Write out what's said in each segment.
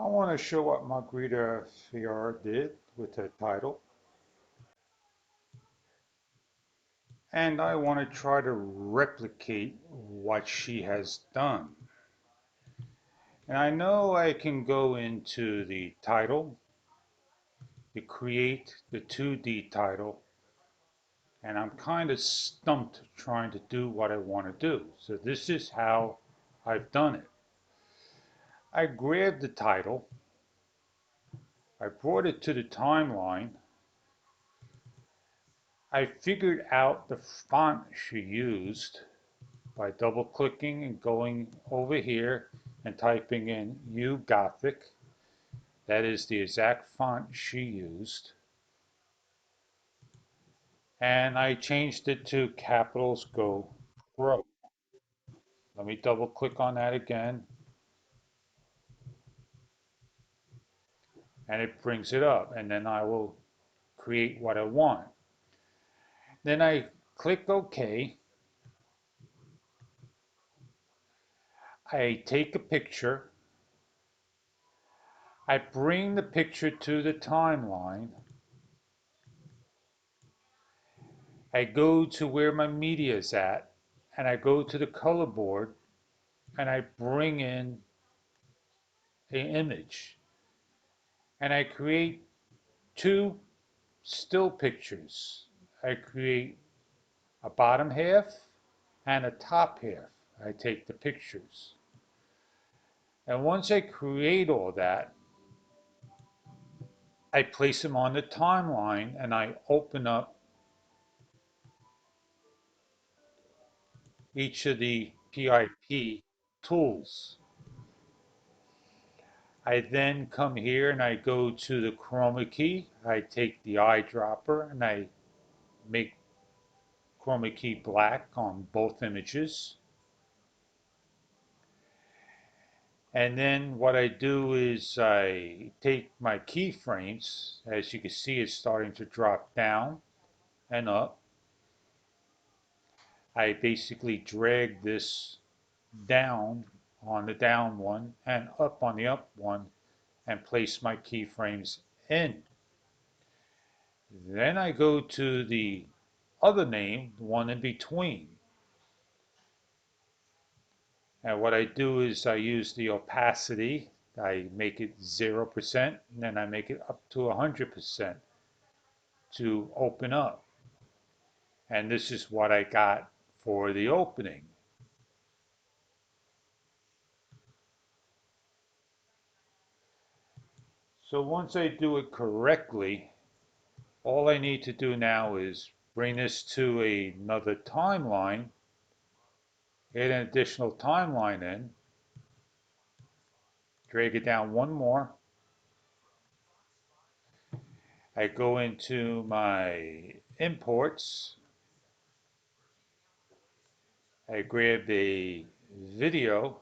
I want to show what Margarita Fior did with the title, and I want to try to replicate what she has done. And I know I can go into the title, to create the 2D title, and I'm kind of stumped trying to do what I want to do. So this is how I've done it. I grabbed the title, I brought it to the timeline, I figured out the font she used by double clicking and going over here and typing in U Gothic. That is the exact font she used. And I changed it to Capitals Go Pro. Let me double click on that again. And it brings it up. And then I will create what I want. Then I click OK. I take a picture. I bring the picture to the timeline. I go to where my media is at, and I go to the color board, and I bring in an image. And I create two still pictures. I create a bottom half and a top half. I take the pictures. And once I create all that, I place them on the timeline and I open up each of the PIP tools. I then come here and I go to the chroma key. I take the eyedropper and I make chroma key black on both images. And then what I do is I take my keyframes. As you can see, it's starting to drop down and up. I basically drag this down on the down one and up on the up one and place my keyframes in. Then I go to the other name, the one in between. And what I do is I use the opacity. I make it 0% and then I make it up to 100% to open up. And this is what I got for the opening. So once I do it correctly, all I need to do now is bring this to another timeline, add an additional timeline in, drag it down one more. I go into my imports. I grab a video.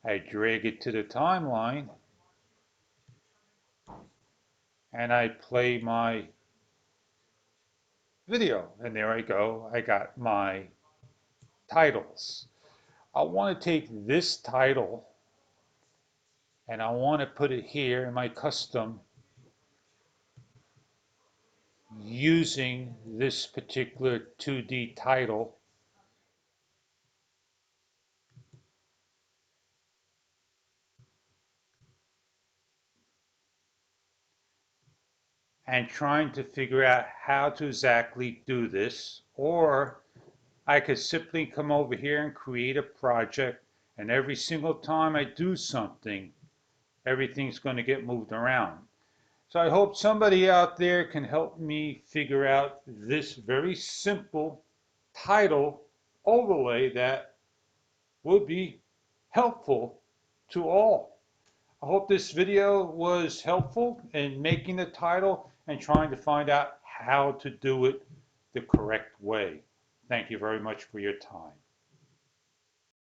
I drag it to the timeline and I play my video. And there I go. I got my titles. I want to take this title and I want to put it here in my custom using this particular 2D title. And trying to figure out how to exactly do this, or I could simply come over here and create a project, and every single time I do something, everything's going to get moved around. So I hope somebody out there can help me figure out this very simple title overlay that would be helpful to all. I hope this video was helpful in making the title and trying to find out how to do it the correct way. Thank you very much for your time.